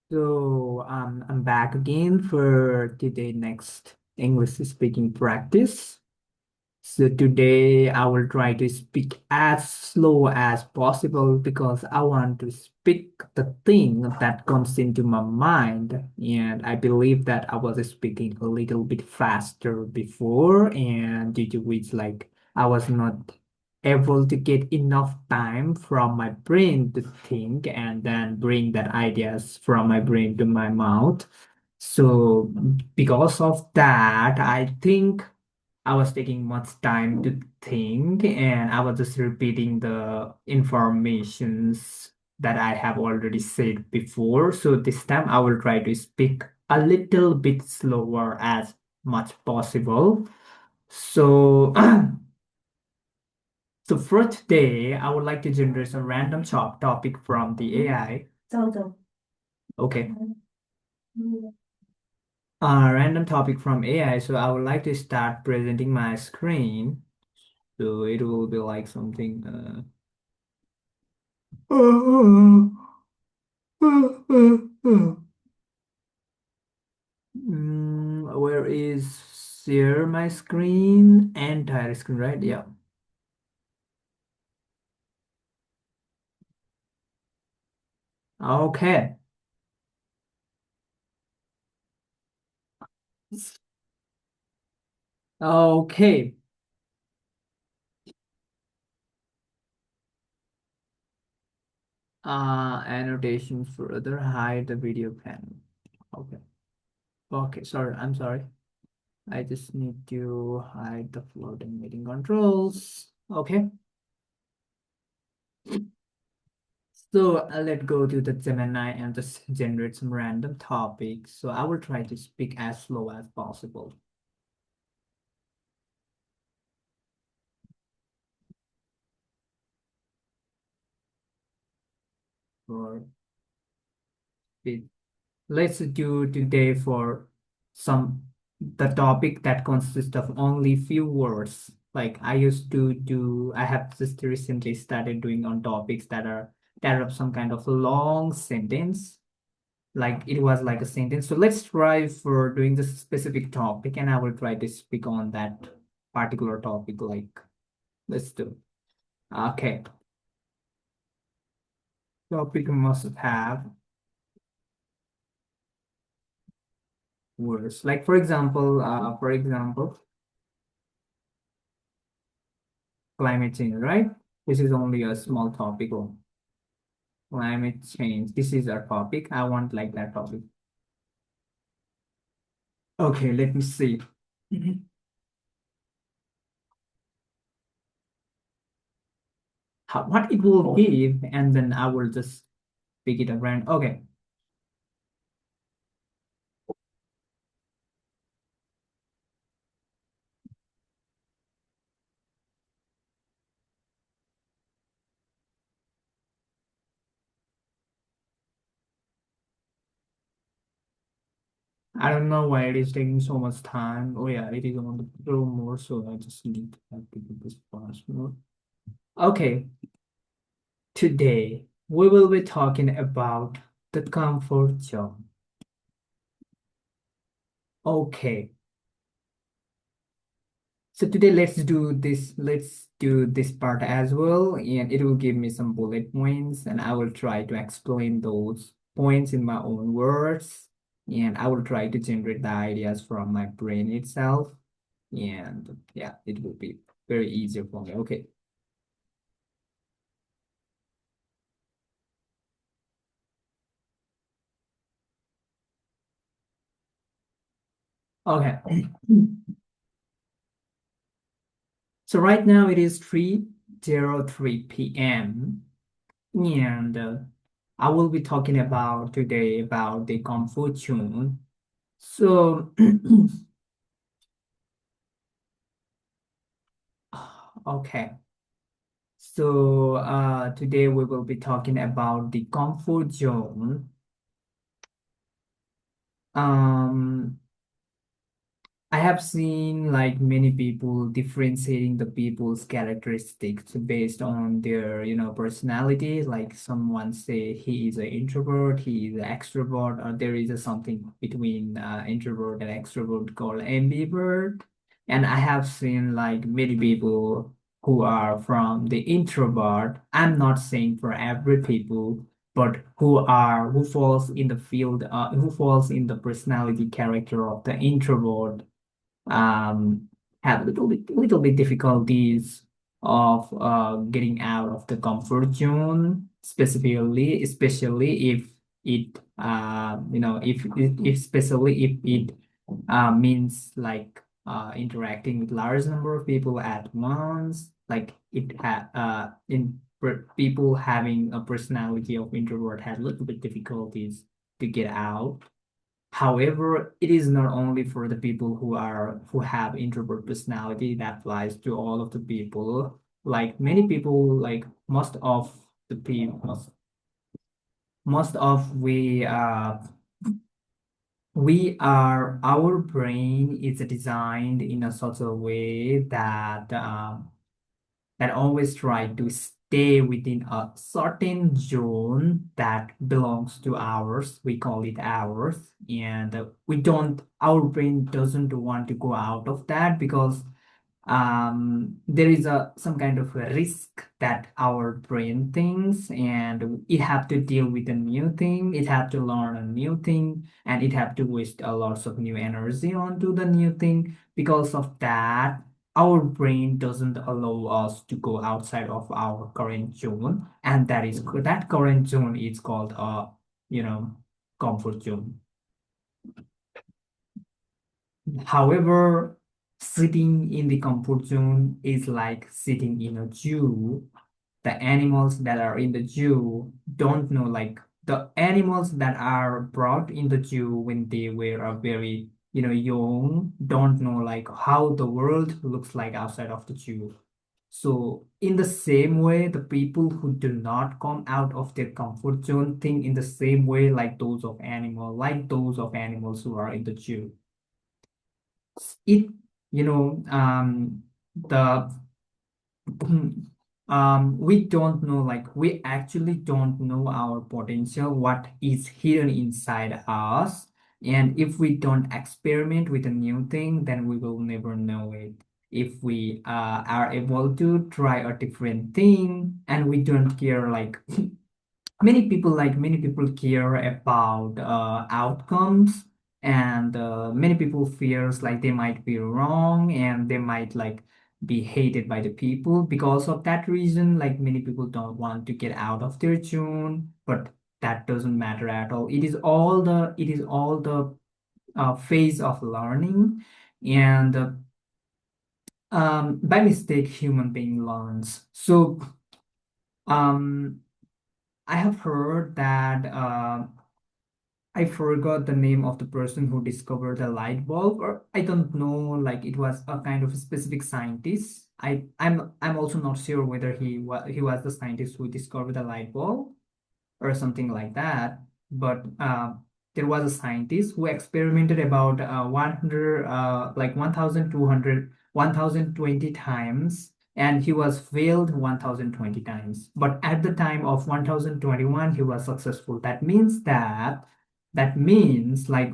I'm back again for today next English speaking practice. So today I will try to speak as slow as possible because I want to speak the thing that comes into my mind. And I believe that I was speaking a little bit faster before, and due to which I was not able to get enough time from my brain to think and then bring that ideas from my brain to my mouth. So because of that, I think I was taking much time to think and I was just repeating the informations that I have already said before. So this time I will try to speak a little bit slower as much possible. So so for today, I would like to generate some random topic from the AI. Okay. Random topic from AI. So I would like to start presenting my screen. So it will be like something. Where is share my screen? Entire screen, right? Yeah. Okay. Okay. Annotation further hide the video panel. Okay. Okay. Sorry. I'm sorry. I just need to hide the floating meeting controls. Okay. So let's go to the Gemini and just generate some random topics. So I will try to speak as slow as possible. For speed. Let's do today for some the topic that consists of only few words. Like I used to do, I have just recently started doing on topics that are some kind of long sentence. Like it was like a sentence. So let's try for doing this specific topic, and I will try to speak on that particular topic. Like let's do. Okay, topic must have words. Like for example, climate change, right? This is only a small topic on climate change. This is our topic. I want like that topic. Okay, let me see. What it will give, and then I will just pick it up random. Okay. I don't know why it is taking so much time. Oh yeah, it is on the pro more, so I just need to have to do this fast more. Okay, today we will be talking about the comfort zone. Okay, so today let's do this part as well, and it will give me some bullet points, and I will try to explain those points in my own words, and I will try to generate the ideas from my brain itself, and yeah, it will be very easier for me. Okay. Okay. So right now it is 3:03 p.m. and I will be talking about today about the comfort zone. So okay. So today we will be talking about the comfort zone. Um, I have seen like many people differentiating the people's characteristics based on their, personality. Like someone say he is an introvert, he is an extrovert, or there is a something between introvert and extrovert called ambivert. And I have seen like many people who are from the introvert. I'm not saying for every people, but who falls in the field, who falls in the personality character of the introvert, um, have little bit difficulties of getting out of the comfort zone, specifically, especially if it if especially if it means like interacting with large number of people at once, like people having a personality of introvert had little bit difficulties to get out. However, it is not only for the people who have introvert personality, that applies to all of the people. Like many people, like most of the people, most of our brain is designed in a sort of way that always try to stay within a certain zone that belongs to ours. We call it ours. And our brain doesn't want to go out of that because there is some kind of a risk that our brain thinks, and it have to deal with a new thing, it have to learn a new thing, and it have to waste a lot of new energy onto the new thing. Because of that, our brain doesn't allow us to go outside of our current zone, and that current zone is called you know comfort zone. However, sitting in the comfort zone is like sitting in a zoo. The animals that are in the zoo don't know, like the animals that are brought in the zoo when they were a very, young, don't know like how the world looks like outside of the zoo. So in the same way, the people who do not come out of their comfort zone think in the same way like those of animals who are in the zoo. It you know the we don't know, like we actually don't know our potential, what is hidden inside us. And if we don't experiment with a new thing, then we will never know it. If we are able to try a different thing and we don't care, like many people care about outcomes, and many people fears like they might be wrong and they might like be hated by the people. Because of that reason, like many people don't want to get out of their tune, but that doesn't matter at all. It is all the phase of learning. And by mistake human being learns. So um I have heard that I forgot the name of the person who discovered the light bulb, or I don't know, like it was a kind of specific scientist. I'm also not sure whether he was the scientist who discovered the light bulb or something like that. But there was a scientist who experimented about 100, like 1,200, 1,020 times, and he was failed 1,020 times. But at the time of 1,021, he was successful. That means like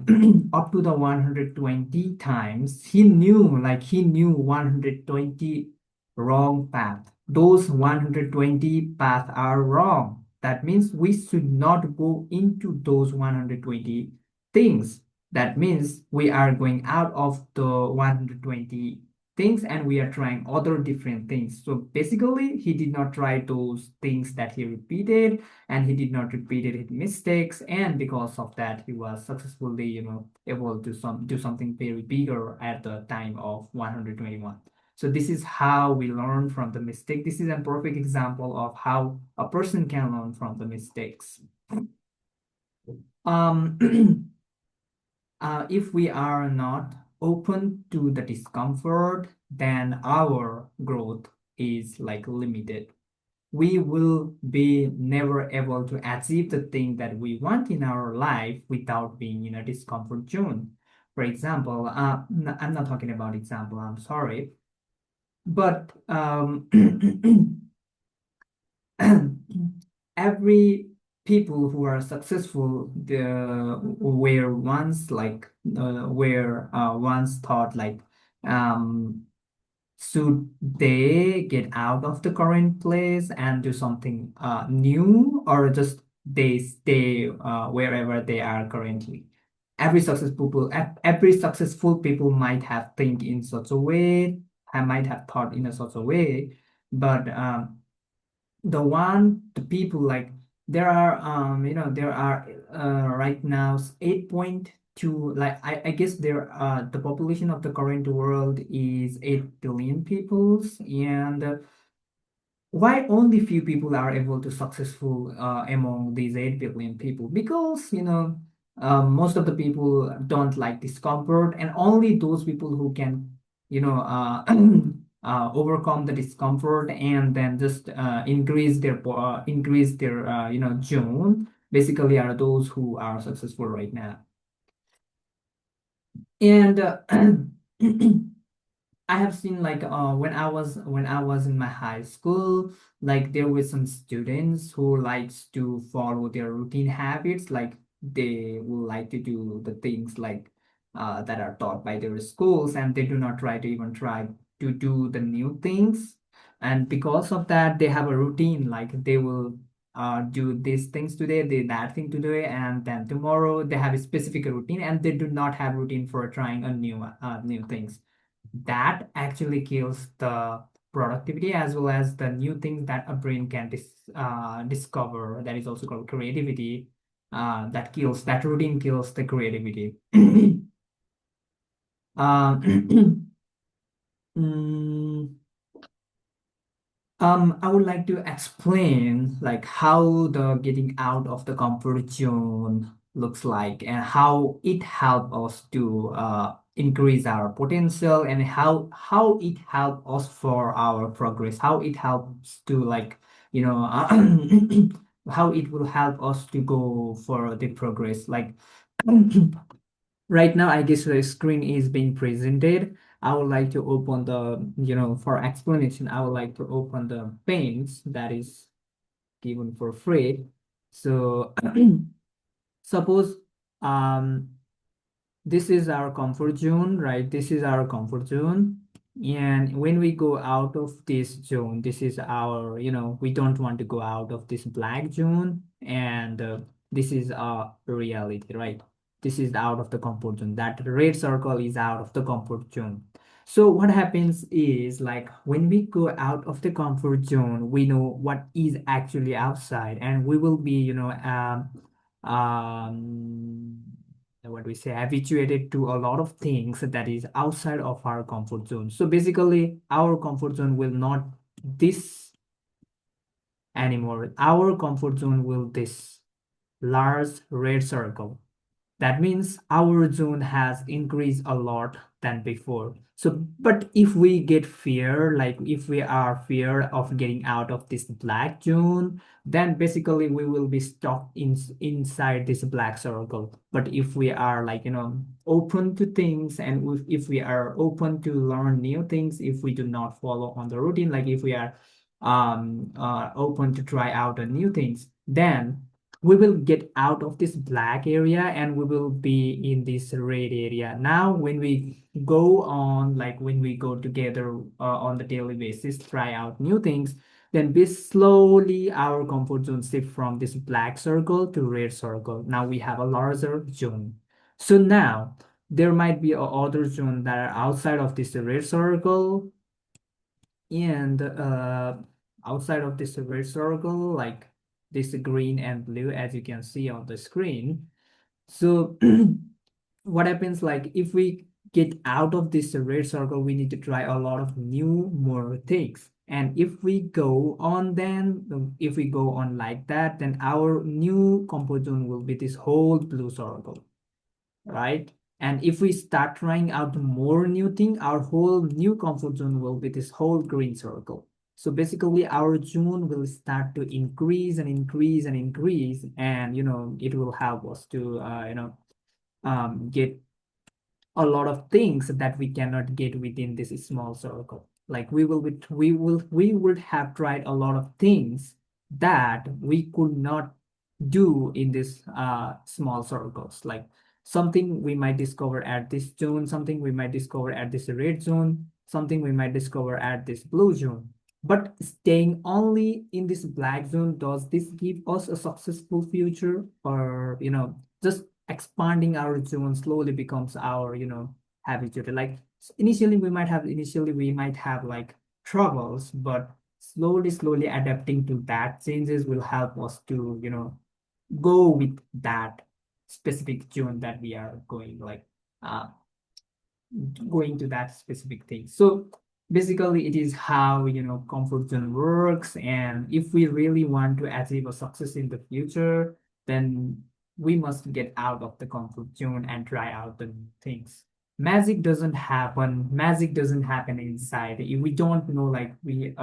up to the 120 times, he knew 120 wrong path. Those 120 paths are wrong. That means we should not go into those 120 things. That means we are going out of the 120 things and we are trying other different things. So basically, he did not try those things that he repeated, and he did not repeat his mistakes. And because of that, he was successfully, able to do something very bigger at the time of 121. So this is how we learn from the mistake. This is a perfect example of how a person can learn from the mistakes. Um, if we are not open to the discomfort, then our growth is like limited. We will be never able to achieve the thing that we want in our life without being in a discomfort zone. For example, I'm not talking about example, I'm sorry, but every people who are successful were once like were once thought like um should they get out of the current place and do something new, or just they stay wherever they are currently? Every successful people might have think in such a way, I might have thought in a such a way, but the people like there are there are right now 8.2, like I guess there the population of the current world is 8 billion peoples, and why only few people are able to successful among these 8 billion people? Because most of the people don't like discomfort, and only those people who can overcome the discomfort and then just increase their zone basically are those who are successful right now. And I have seen like when I was in my high school, like there were some students who likes to follow their routine habits, like they will like to do the things like that are taught by their schools, and they do not try to do the new things. And because of that, they have a routine, like they will do these things today, that thing today, and then tomorrow they have a specific routine, and they do not have routine for trying a new things. That actually kills the productivity as well as the new things that a brain can discover. That is also called creativity. That routine kills the creativity. um, mm, I would like to explain like how the getting out of the comfort zone looks like, and how it helps us to increase our potential, and how it helps us for our progress, how it helps to like how it will help us to go for the progress. Like right now, I guess the screen is being presented. I would like to open for explanation, I would like to open the paints that is given for free. So suppose um this is our comfort zone, right? This is our comfort zone. And when we go out of this zone, this is our, we don't want to go out of this black zone. And this is our reality, right? This is out of the comfort zone. That red circle is out of the comfort zone. So what happens is like when we go out of the comfort zone, we know what is actually outside, and we will be, um what we say, habituated to a lot of things that is outside of our comfort zone. So basically our comfort zone will not this anymore. Our comfort zone will this large red circle. That means our zone has increased a lot than before. So, but if we get fear, like if we are fear of getting out of this black zone, then basically we will be stuck inside this black circle. But if we are like, open to things, and if we are open to learn new things, if we do not follow on the routine, like if we are open to try out new things, then we will get out of this black area and we will be in this red area. Now when we go on, like when we go together on the daily basis, try out new things, then we slowly our comfort zone shift from this black circle to red circle. Now we have a larger zone. So now there might be a other zone that are outside of this red circle, and outside of this red circle, like this green and blue, as you can see on the screen. So what happens, like if we get out of this red circle, we need to try a lot of new more things. And if we go on, then if we go on like that, then our new comfort zone will be this whole blue circle, right? And if we start trying out more new thing, our whole new comfort zone will be this whole green circle. So basically our zone will start to increase and increase and increase, and it will help us to get a lot of things that we cannot get within this small circle. Like we would have tried a lot of things that we could not do in this small circles. Like something we might discover at this zone, something we might discover at this red zone, something we might discover at this blue zone. But staying only in this black zone, does this give us a successful future? Or, just expanding our zone slowly becomes our, habitude. Like initially we might have like troubles, but slowly adapting to that changes will help us to, go with that specific zone that we are going, like uh going to that specific thing. So basically it is how, comfort zone works. And if we really want to achieve a success in the future, then we must get out of the comfort zone and try out the new things. Magic doesn't happen inside. If we don't know, like we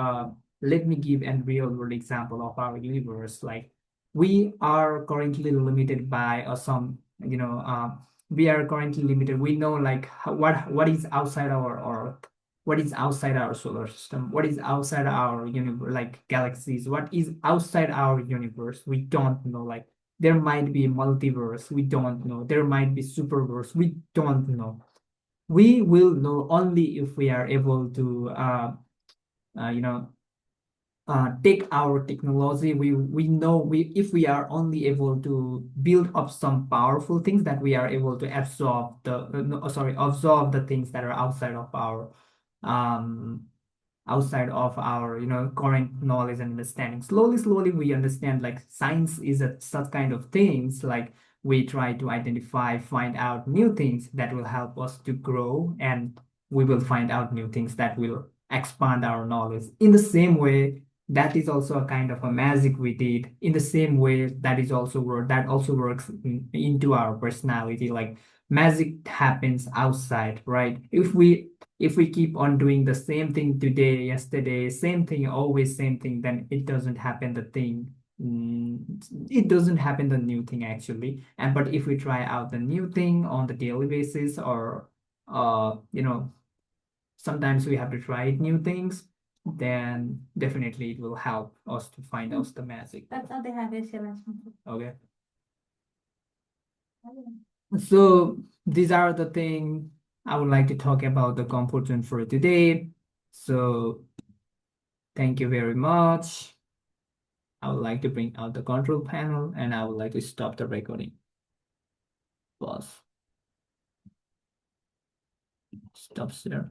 let me give a real world example of our universe. Like we are currently limited by some, we are currently limited. We know like what is outside our Earth, what is outside our solar system, what is outside our universe, like galaxies, what is outside our universe. We don't know. Like there might be multiverse, we don't know. There might be superverse, we don't know. We will know only if we are able to uh, you know take our technology. We know, we if we are only able to build up some powerful things, that we are able to absorb the no, sorry, absorb the things that are um outside of our, current knowledge and understanding. Slowly we understand like science is a such kind of things. Like we try to identify, find out new things that will help us to grow, and we will find out new things that will expand our knowledge. In the same way, that is also a kind of a magic we did. In the same way, that also works into our personality. Like magic happens outside, right? If we keep on doing the same thing today, yesterday, same thing, always same thing, then it doesn't happen the thing. It doesn't happen the new thing actually. And but if we try out the new thing on the daily basis, or sometimes we have to try new things, then definitely it will help us to find out the magic. That's how they have it. Okay. So these are the things I would like to talk about the comfort zone for today. So thank you very much. I would like to bring out the control panel, and I would like to stop the recording. Pause. Stop there.